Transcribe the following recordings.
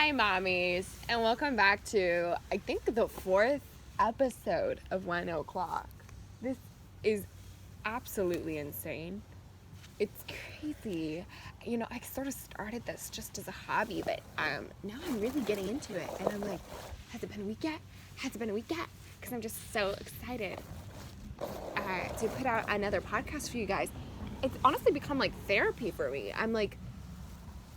Hi, mommies, and welcome back to, I think, the 4th episode of 1 O'Clock. This is absolutely insane. It's crazy. You know, I sort of started this just as a hobby, but now I'm really getting into it, and I'm like, has it been a week yet? Has it been a week yet? Because I'm just so excited to put out another podcast for you guys. It's honestly become like therapy for me. I'm like,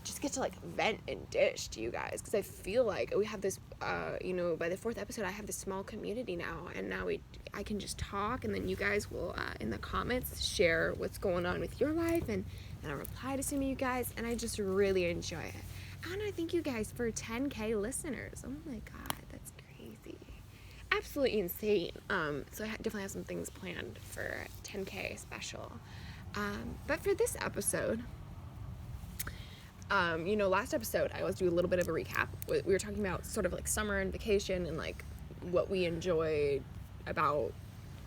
just get to like vent and dish to you guys, because I feel like we have this by the 4th episode I have this small community now, and now I can just talk, and then you guys will in the comments share what's going on with your life, and I'll reply to some of you guys, and I just really enjoy it. I want to thank you guys for 10K listeners. Oh my god, that's crazy, absolutely insane. So I definitely have some things planned for 10K special, but for this episode, last episode, I always do a little bit of a recap. We were talking about sort of like summer and vacation and like what we enjoyed about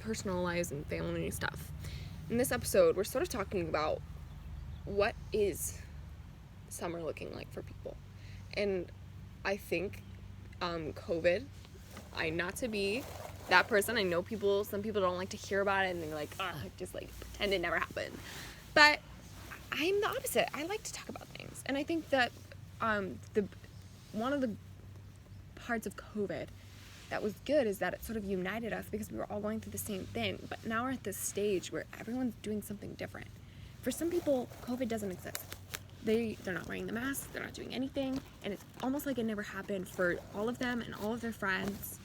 personal lives and family stuff. In this episode, we're sort of talking about what is summer looking like for people. And I think COVID, not to be that person. I know some people don't like to hear about it, and they're like, just like pretend it never happened. But I'm the opposite. I like to talk about things. And I think that one of the parts of COVID that was good is that it sort of united us, because we were all going through the same thing. But now we're at this stage where everyone's doing something different. For some people, COVID doesn't exist. They're not wearing the mask, they're not doing anything, and it's almost like it never happened for all of them and all of their friends.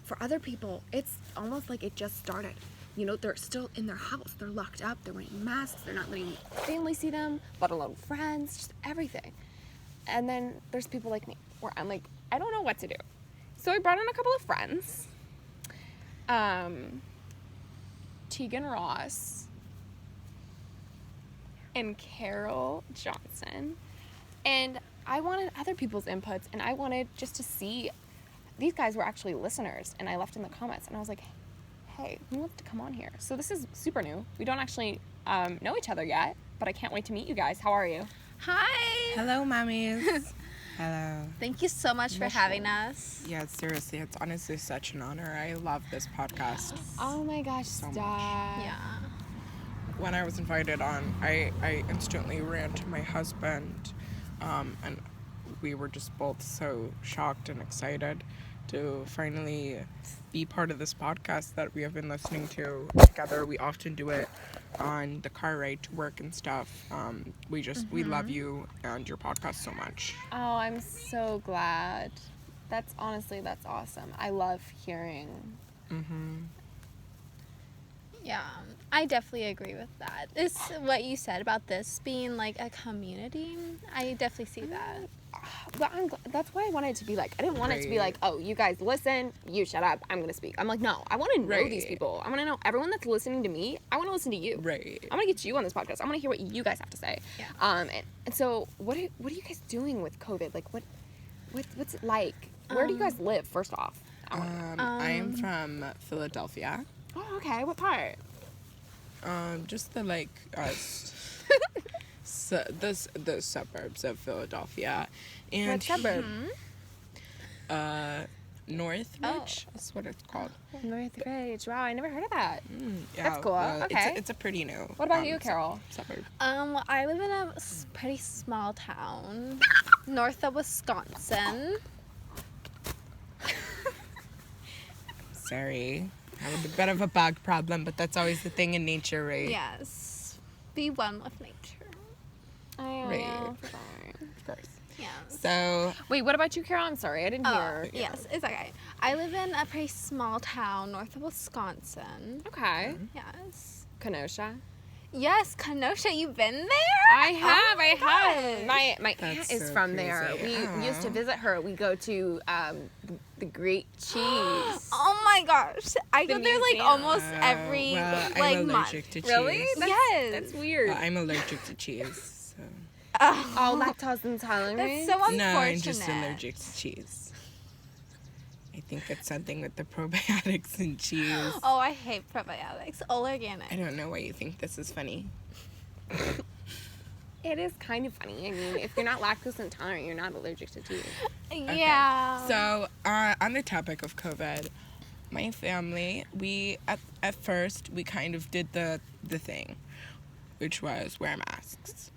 For other people, it's almost like it just started. You know, they're still in their house, they're locked up, they're wearing masks, they're not letting family see them, let alone friends, just everything. And then there's people like me, where I'm like, I don't know what to do. So I brought in a couple of friends. Teegan Ross and Carol Johnson. And I wanted other people's inputs, and I wanted just to see, these guys were actually listeners, and I left in the comments, and I was like, hey, who wants to come on here? So this is super new. We don't actually know each other yet, but I can't wait to meet you guys. How are you? Hi. Hello, mommies. Hello. Thank you so much for having us. Yeah, seriously, it's honestly such an honor. I love this podcast. Oh my gosh, so stop. much. Yeah. When I was invited on, I instantly ran to my husband, and we were just both so shocked and excited to finally be part of this podcast that we have been listening to together. We often do it on the car ride to work and stuff. We love you and your podcast so much. Oh, I'm so glad. That's awesome. I love hearing. Yeah, I definitely agree with that. It's what you said about this being like a community. I definitely see that. But that's why I wanted it to be like, I didn't want it to be like, oh, you guys listen, you shut up, I'm going to speak. I'm like, no, I want to know these people. I want to know everyone that's listening to me. I want to listen to you. Right. I want to get you on this podcast. I want to hear what you guys have to say. Yeah. And so what are you guys doing with COVID? Like, what's it like? Where do you guys live, first off? I'm from Philadelphia. Oh, okay. What part? Just the the suburbs of Philadelphia. And What suburb? Northridge is what it's called. Northridge. Wow, I never heard of that. Yeah, That's cool. Okay. It's a pretty new. What about you, Carol? Suburb. I live in a pretty small town north of Wisconsin. Sorry. I have a bit of a bug problem, but that's always the thing in nature, right? Yes. Be one with nature. Right. Of course. Yeah. So. Wait, what about you, Carol? I'm sorry, I didn't hear. Yes, it's okay. I live in a pretty small town north of Wisconsin. Okay. Yes. Kenosha. Yes, Kenosha. You've been there? I have. gosh. My aunt is so from there. crazy. We used to visit her. We go to the Great Cheese. Oh my gosh. I The go there like museum. almost every well, like I'm month. allergic to cheese. Really? Yes. That's weird. I'm allergic to cheese. So. Oh, lactose intolerant. That's so unfortunate. No, I'm just allergic to cheese. I think it's something with the probiotics in cheese. Oh, I hate probiotics. All organic. I don't know why you think this is funny. It is kind of funny. I mean, if you're not lactose intolerant, you're not allergic to tea. Yeah. So, on the topic of COVID, my family, we at first we kind of did the thing, which was wear masks.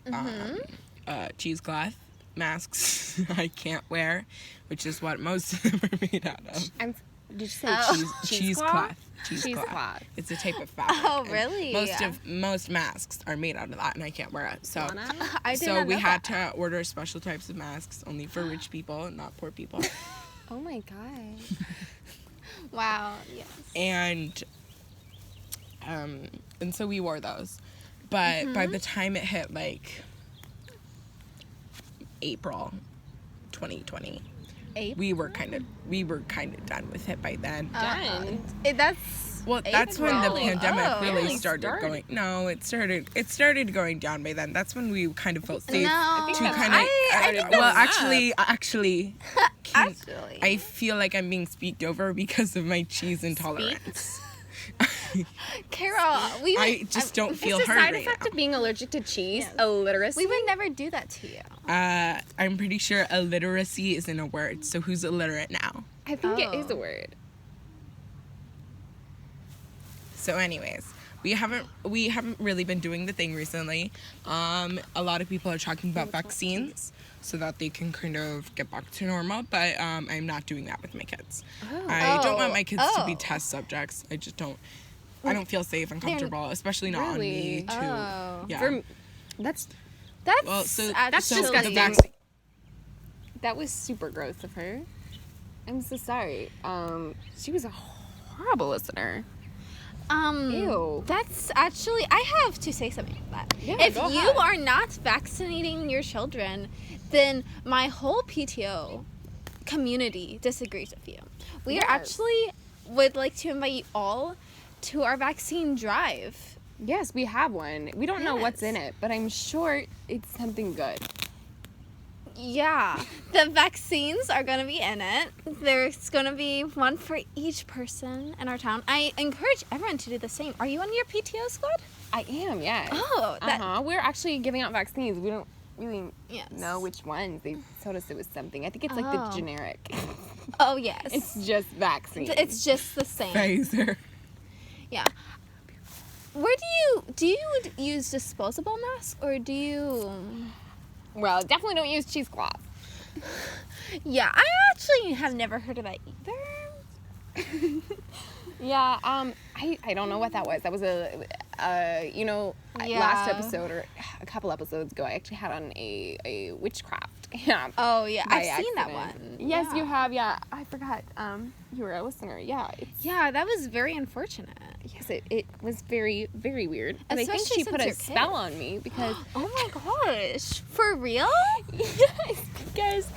Cheesecloth masks I can't wear, which is what most of them are made out of. Did you say Cheesecloth. Cheesecloth. It's a type of fabric. Oh, and really? Most masks are made out of that, and I can't wear it. So I did so not we know had that. to order special types of masks only for rich people, not poor people. Oh my god. Wow. Yes. and so we wore those, but by the time it hit like April 2020, we were kind of done with it by then. Done. That's Well, that's when the April. pandemic Oh. really Really started started. going. No, it started going down by then. That's when we kind of felt safe No. to that's- kind of. I think well, that's actually, actually. I feel like I'm being speaked over because of my cheese intolerance. Carol, I just don't feel It's a heard side right effect now. of being allergic to cheese. Yes. Illiteracy. we would never do that to you. I'm pretty sure illiteracy isn't a word. So who's illiterate now? I think it Oh. is a word. So, anyways, we haven't really been doing the thing recently. A lot of people are talking about vaccines so that they can kind of get back to normal, but I'm not doing that with my kids. I don't want my kids to be Oh. test subjects. I just don't. I don't feel safe and comfortable, especially not on me Really? too. Oh. Yeah. That's That's Well, so actually so the disgusting. vaccine. that was super gross of her. I'm so sorry. She was a horrible listener. Ew. That's actually, I have to say something about that. Yeah, if go you ahead. are not vaccinating your children, then my whole PTO community disagrees with you. We Yes. are actually would like to invite you all to our vaccine drive. Yes, we have one. We don't know what's Yes. in it, but I'm sure it's something good. Yeah, the vaccines are going to be in it. There's going to be one for each person in our town. I encourage everyone to do the same. Are you on your PTO squad? I am, yeah. Oh, that We're actually giving out vaccines. We don't really yes. know which ones. They told us it was something. I think it's like the Oh. generic. Oh, yes. It's just vaccine. It's just the same. Pfizer. Yeah. Where do you use disposable masks or do you? Well, definitely don't use cheesecloth. Yeah, I actually have never heard of that either. Yeah, I don't know what that was. That was last Yeah. episode or a couple episodes ago, I actually had on a witchcraft. Yeah. Oh yeah, by I've seen that accident. one. Yes, Yeah. you have. Yeah, I forgot. You were a listener. Yeah. Yeah, that was very unfortunate. Yes, it was very, very weird. And I think Especially she put since a you're spell kids. on me because Oh my gosh, for real? yes, because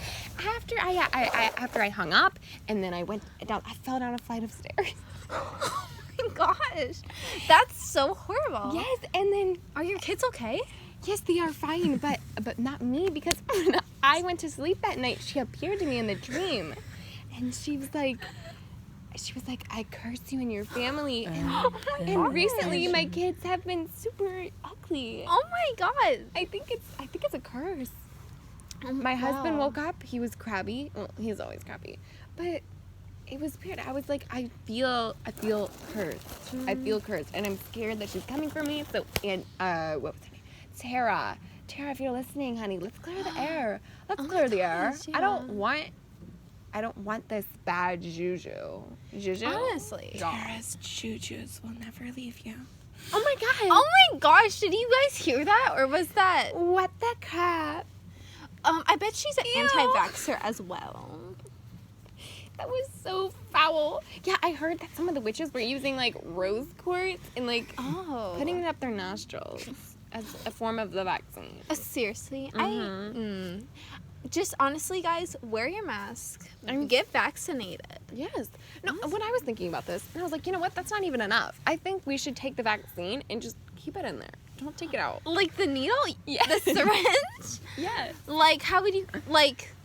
after I hung up and then I went down, I fell down a flight of stairs. Oh my gosh, that's so horrible. Yes, and then Are your kids okay? yes, they are fine, but not me because when I went to sleep that night, she appeared to me in the dream, and she was like, I curse you and your family, and recently my kids have been super ugly. Oh my god. I think it's a curse. Oh My husband wow. woke up. He was crabby. Well, he's always crabby, but it was weird. I was like, I feel cursed. I feel cursed, and I'm scared that she's coming for me. So, and what was her name? Tara. Tara, if you're listening, honey, let's clear the air. Let's Oh my clear the air. gosh, I don't yeah. want this bad juju. Juju. Honestly. Tara's jujus will never leave you. Oh my god. Oh my gosh, did you guys hear that? Or was that What the crap? I bet she's an Ew. anti-vaxxer as well. That was so foul. Yeah, I heard that some of the witches were using like rose quartz and like Oh. putting it up their nostrils as a form of the vaccine. Seriously? Mhm. Just honestly, guys, wear your mask. Get vaccinated. Yes. No, when I was thinking about this, and I was like, you know what? That's not even enough. I think we should take the vaccine and just keep it in there. Don't take it out. Like the needle? Yes. The syringe? Yes. Like, how would you,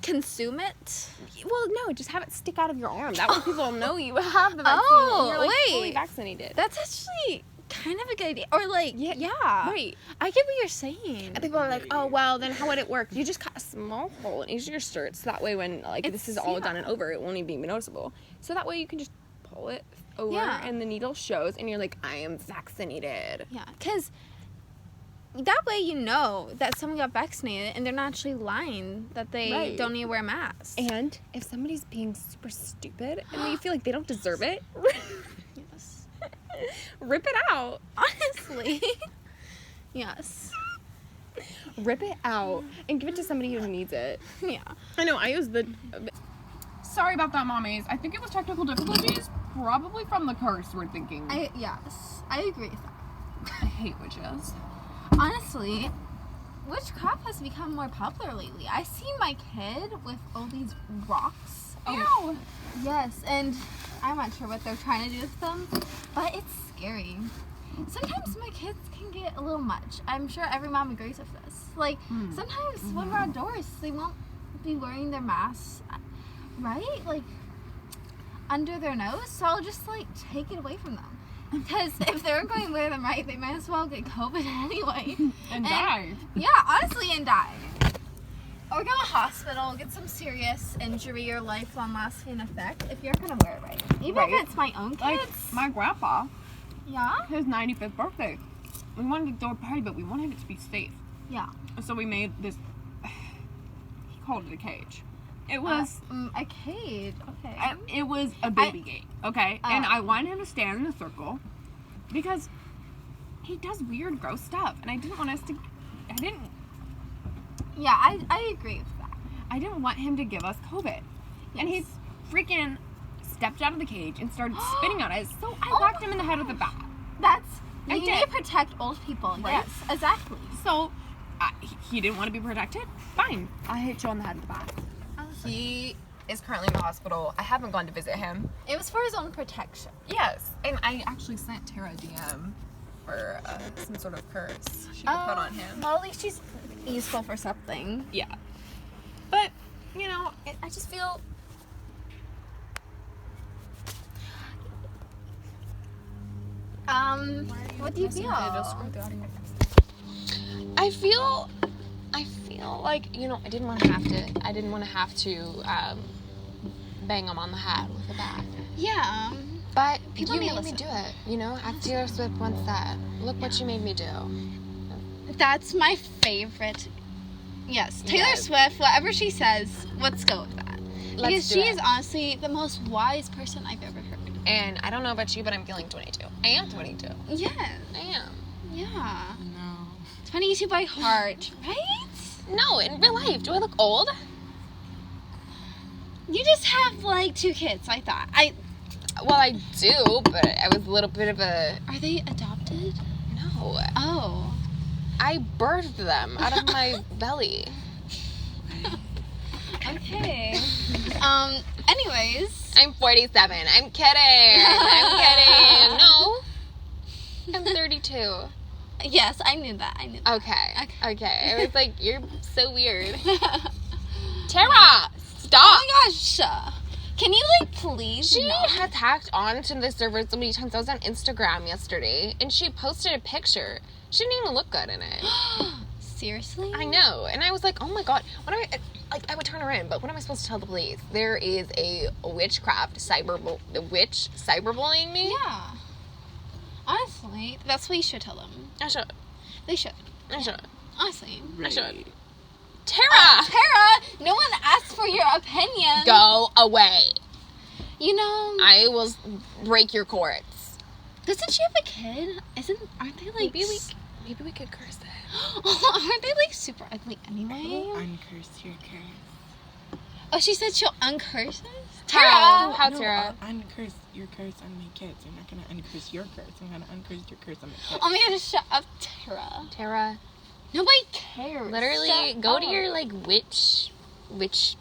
consume it? Well, no, just have it stick out of your arm. That way people know you have the vaccine. Oh, and you're like wait. fully vaccinated. That's actually kind of a good idea. Or like, yeah. Right. I get what you're saying. And people are like, oh, well, then how would it work? You just cut a small hole in each of your shirts. So that way when, like, this is all done and over, it won't even be noticeable. So that way you can just pull it over and the needle shows and you're like, I am vaccinated. Yeah, because that way you know that someone got vaccinated and they're not actually lying that they don't need to wear a mask. And if somebody's being super stupid and you feel like they don't deserve it, Yes. rip it out. Honestly. Yes. Rip it out and give it to somebody who needs it. Yeah. I know, I use the... Sorry about that, mommies. I think it was technical difficulties, probably from the curse, we're thinking. I agree with that. I hate witches. Honestly, witchcraft has become more popular lately. I see my kid with all these rocks. Ew! Yes, and I'm not sure what they're trying to do with them, but it's scary. Sometimes my kids can get a little much. I'm sure every mom agrees with this. Like, sometimes when we're outdoors, they won't be wearing their masks, right? Like, under their nose. So I'll just, like, take it away from them. Because if they're going to wear them right, they might as well get COVID anyway. And die. Yeah, honestly, and die. Or go to a hospital, get some serious injury or lifelong lasting effect if you're going to wear it right. Even if it's my own kids. Like, my grandpa, Yeah? his 95th birthday, we wanted to throw a party, but we wanted it to be safe. Yeah. So we made this, he called it a cage. It was, A cage. Okay. it was a baby gate, okay? And I wanted him to stand in a circle because he does weird, gross stuff. And I didn't want us to, Yeah, I agree with that. I didn't want him to give us COVID. And he freaking stepped out of the cage and started spitting on us. So I whacked him in the head with a bat. You need to protect old people. Right. Yes, exactly. So he didn't want to be protected. Fine. I hit you on the head with a bat. He is currently in the hospital. I haven't gone to visit him. It was for his own protection. Yes, and I actually sent Tara a DM for some sort of curse she could put on him. Well, at least she's useful for something. Yeah. But, you know, I just feel... What do you feel? I feel like, you know, I didn't want to have to bang him on the head with a bat. Yeah. But People you may made me listen. do it, you know? As Taylor Swift once said, look what you made me do. That's my favorite. Yes, Taylor Yeah. Swift, whatever she says, let's go with that. Let's Because do she it. is honestly the most wise person I've ever heard. And I don't know about you, but I'm feeling 22. I am 22. Yes. I am. Yeah. No. 22 by heart, right? No, in real life, do I look old? You just have like 2 kids, I thought. Well, I do, but I was a little bit of a... Are they adopted? No. Oh. I birthed them out of my belly. Okay. Anyways. I'm 47. I'm kidding. I'm kidding. No. I'm 32. Yes, I knew that. Okay. I was like, you're so weird. Oh Tara, stop. my gosh. Can you like please? She not? has hacked onto the server so many times. I was on Instagram yesterday, and she posted a picture. She didn't even look good in it. Seriously? I know, and I was like, oh my god. I would turn her in, but what am I supposed to tell the police? There is a witchcraft cyberbullying me. Yeah. Honestly, that's what you should tell them. I should. They should. Honestly. I should. Tara! Tara, no one asked for your opinion. Go away. You know, I will break your courts. doesn't she have a kid? Aren't they like Maybe we could curse it. aren't they like super ugly anyway? Uncurse your curse. Oh, she said she'll uncurse us? How? Tara! How, No, Tara? I'll uncurse your curse on my kids. I'm not gonna uncurse your curse. I'm gonna uncurse your curse on my kids. Oh my gosh, shut up, Tara. Tara, Nobody cares. literally, Shut go up. to your, like, witch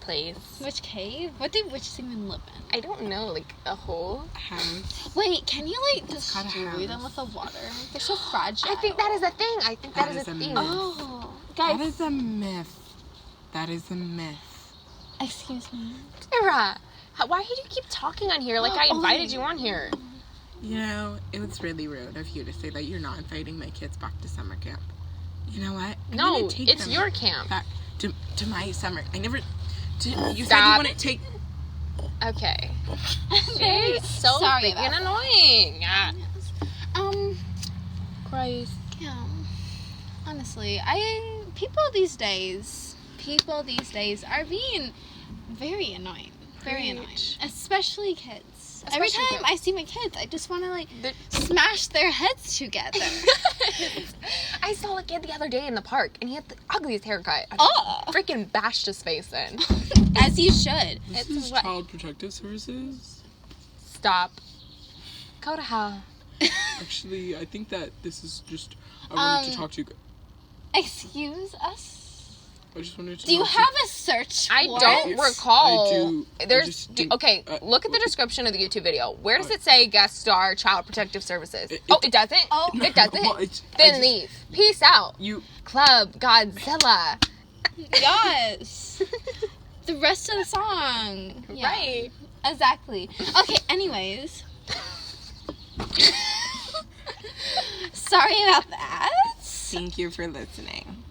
place. Witch cave? What do witches even live in? I don't know, like, a hole? House. Wait, can you like called a destroy them house. with the water? They're so fragile. I think that is a thing. I think that is a thing. myth. Oh, That guys, is a myth. That is a myth. excuse me. Tara, why do you keep talking on here like I Oh, invited you on here? You know, it was really rude of you to say that you're not inviting my kids back to summer camp. You know what? I'm No, gonna take it's them your camp. back to my summer. I never. You said you Stop. want to take. Okay. Very She's so sorry freaking about annoying. Christ. Yeah. Honestly, people these days are being very annoying. Very annoying. Preach. Especially kids. Every Especially time kids. I see my kids, I just want to like They're- smash their heads together. I saw a kid the other day in the park, and he had the ugliest haircut. I Oh. freaking bashed his face in. As you should. This It's is what- Child Protective Services. Stop. Go to hell. Actually, I think that this is just. I wanted to talk to you. Excuse us? I just wanted to. Do you talk to have a search I warrant? don't Yes, recall. I do. I There's just do. okay. Look at the okay. description of the YouTube video. Where does it say guest star Child Protective Services? It- Oh, it doesn't. Oh. It doesn't. Well, it's- I Then just- leave. Peace out. You. Club Godzilla. Yes. The rest of the song. Yeah. Right. Exactly. Okay, anyways. Sorry about that. Thank you for listening.